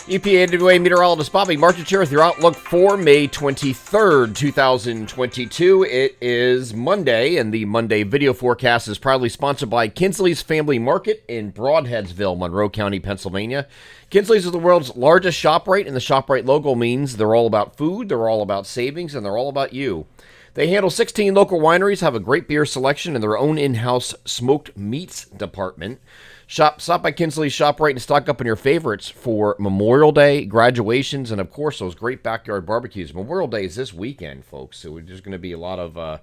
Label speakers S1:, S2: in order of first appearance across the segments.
S1: EPAWA meteorologist Bobby Martin here with your outlook for May 23rd, 2022. It is Monday, and the Monday video forecast is proudly sponsored by Kinsley's Family Market in Broadheadsville, Monroe County, Pennsylvania. Kinsley's is the world's largest ShopRite, and the ShopRite logo means they're all about food, they're all about savings, and they're all about you. They handle 16 local wineries, have a great beer selection, and their own in-house smoked meats department. Stop by Kinsley's ShopRite and stock up on your favorites for Memorial Day, graduations, and of course those great backyard barbecues. Memorial Day is this weekend, folks, so there's going to be a lot of. I'm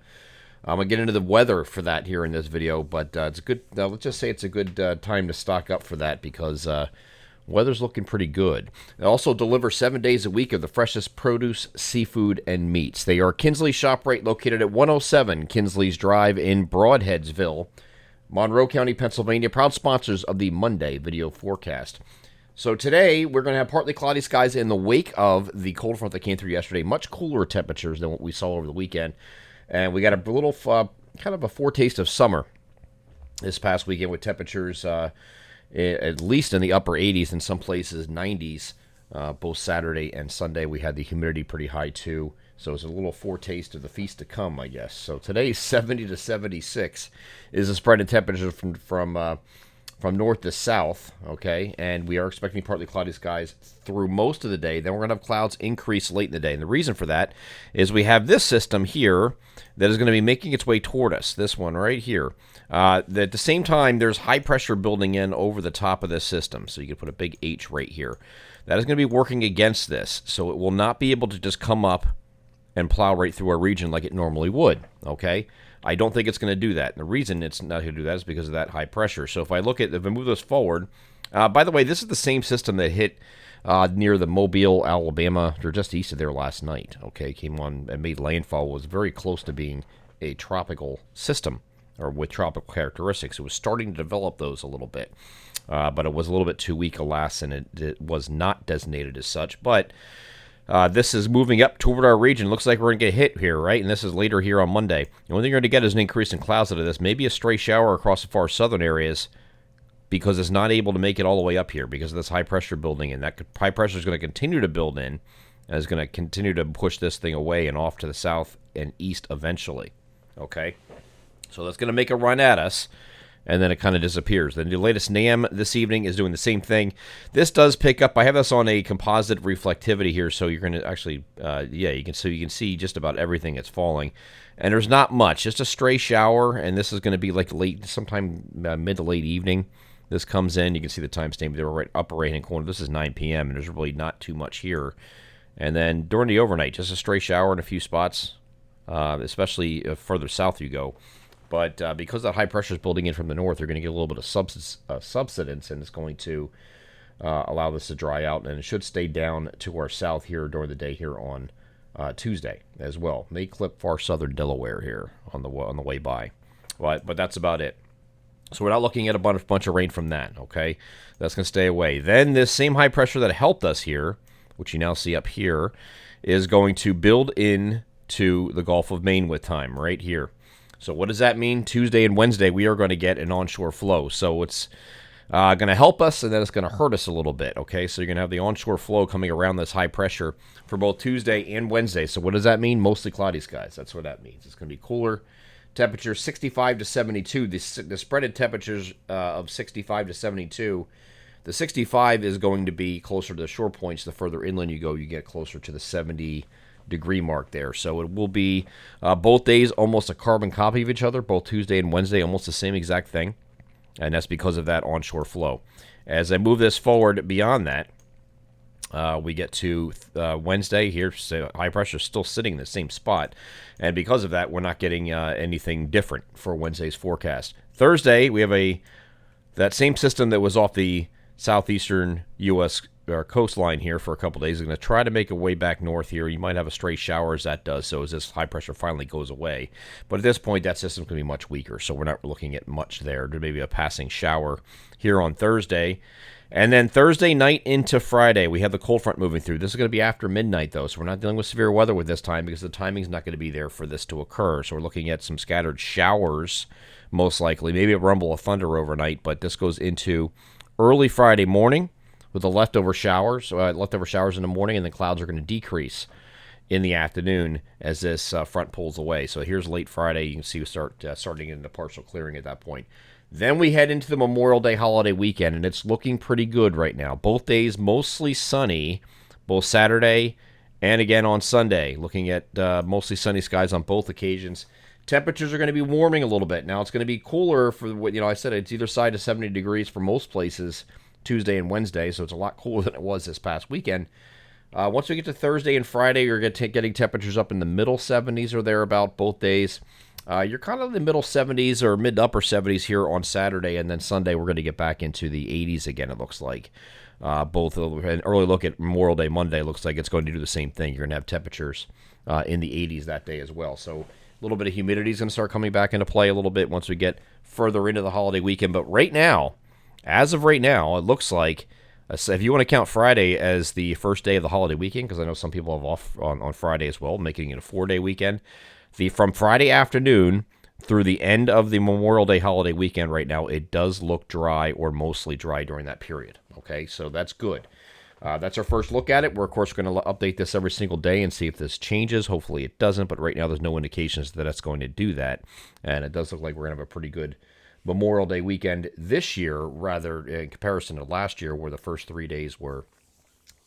S1: gonna get into the weather for that here in this video, but it's a good. Let's just say it's a good time to stock up for that because weather's looking pretty good. They also deliver 7 days a week of the freshest produce, seafood, and meats. They are Kinsley's ShopRite, located at 107 Kinsley's Drive in Broadheadsville, Monroe County, Pennsylvania, proud sponsors of the Monday video forecast. So today, we're going to have partly cloudy skies in the wake of the cold front that came through yesterday. Much cooler temperatures than what we saw over the weekend. And we got a little, kind of a foretaste of summer this past weekend with temperatures at least in the upper 80s, in some places 90s. Both Saturday and Sunday, we had the humidity pretty high too. So it's a little foretaste of the feast to come, I guess. So today's 70 to 76 is the spread in temperature from north to south, okay? And we are expecting partly cloudy skies through most of the day. Then we're going to have clouds increase late in the day. And the reason for that is we have this system here that is going to be making its way toward us, this one right here. At the same time, there's high pressure building in over the top of this system. So you can put a big H right here. That is going to be working against this. So it will not be able to just come up and plow right through our region like it normally would, okay? I don't think it's going to do that. And the reason it's not going to do that is because of that high pressure. So if I move this forward, by the way, this is the same system that hit near the Mobile, Alabama, or just east of there last night, okay? Came on and made landfall, was very close to being a tropical system, or with tropical characteristics. It was starting to develop those a little bit, but it was a little bit too weak, alas, and it was not designated as such. But this is moving up toward our region. Looks like we're going to get hit here, right? And this is later here on Monday. The only thing you're going to get is an increase in clouds out of this. Maybe a stray shower across the far southern areas because it's not able to make it all the way up here because of this high pressure building in. That high pressure is going to continue to build in and is going to continue to push this thing away and off to the south and east eventually, okay? So that's going to make a run at us, and then it kind of disappears. Then the latest NAM this evening is doing the same thing. This does pick up. I have this on a composite reflectivity here, so you're going to actually, you can see just about everything that's falling. And there's not much, just a stray shower, and this is going to be like sometime mid to late evening. This comes in. You can see the timestamp there, right upper right-hand corner. This is 9 p.m., and there's really not too much here. And then during the overnight, just a stray shower in a few spots, especially further south you go. But because that high pressure is building in from the north, you're going to get a little bit of subsidence, and it's going to allow this to dry out. And it should stay down to our south here during the day here on Tuesday as well. May clip far southern Delaware here on the way by. But that's about it. So we're not looking at a bunch of rain from that, okay? That's going to stay away. Then this same high pressure that helped us here, which you now see up here, is going to build in to the Gulf of Maine with time right here. So what does that mean? Tuesday and Wednesday, we are going to get an onshore flow. So it's going to help us, and then it's going to hurt us a little bit, okay? So you're going to have the onshore flow coming around this high pressure for both Tuesday and Wednesday. So what does that mean? Mostly cloudy skies. That's what that means. It's going to be cooler. Temperature 65 to 72. The spreaded temperatures of 65 to 72. The 65 is going to be closer to the shore points. The further inland you go, you get closer to the 70-degree mark there. So it will be both days almost a carbon copy of each other, both Tuesday and Wednesday, almost the same exact thing. And that's because of that onshore flow. As I move this forward beyond that, we get to Wednesday here. So high pressure is still sitting in the same spot. And because of that, we're not getting anything different for Wednesday's forecast. Thursday, we have that same system that was off the southeastern U.S. Coastline here for a couple days. It's going to try to make a way back north here. You might have a stray shower as that does, so as this high pressure finally goes away. But at this point, that system's going to be much weaker, so we're not looking at much there. There may be a passing shower here on Thursday. And then Thursday night into Friday, we have the cold front moving through. This is going to be after midnight, though, so we're not dealing with severe weather with this time because the timing's not going to be there for this to occur. So we're looking at some scattered showers, most likely. Maybe a rumble of thunder overnight, but this goes into early Friday morning. with the leftover showers in the morning, and the clouds are going to decrease in the afternoon as this front pulls away. So here's late Friday. You can see we starting into partial clearing at that point. Then we head into the Memorial Day holiday weekend, and it's looking pretty good right now. Both days mostly sunny, both Saturday and again on Sunday. Looking at mostly sunny skies on both occasions. Temperatures are going to be warming a little bit. Now it's going to be cooler for what I said. It's either side of 70 degrees for most places Tuesday and Wednesday, so it's a lot cooler than it was this past weekend. Once we get to Thursday and Friday, you're getting temperatures up in the middle 70s or thereabout both days. You're kind of in the middle 70s or mid to upper 70s here on Saturday, and then Sunday we're going to get back into the 80s again, it looks like. Both an early look at Memorial Day Monday looks like it's going to do the same thing. You're going to have temperatures in the 80s that day as well. So a little bit of humidity is going to start coming back into play a little bit once we get further into the holiday weekend. But right now, as of right now, it looks like, if you want to count Friday as the first day of the holiday weekend, because I know some people have off on Friday as well, making it a 4-day weekend, from Friday afternoon through the end of the Memorial Day holiday weekend right now, it does look dry or mostly dry during that period. Okay, so that's good. That's our first look at it. We're, of course, going to update this every single day and see if this changes. Hopefully it doesn't, but right now there's no indications that it's going to do that. And it does look like we're going to have a pretty good Memorial Day weekend this year, rather in comparison to last year, where the first 3 days were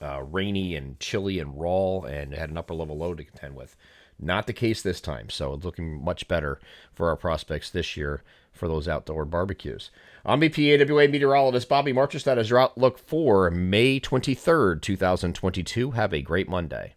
S1: rainy and chilly and raw and had an upper level low to contend with. Not the case this time, so it's looking much better for our prospects this year for those outdoor barbecues. I'm EPAWA meteorologist Bobby Marchis. That is your outlook for May 23rd, 2022. Have a great Monday.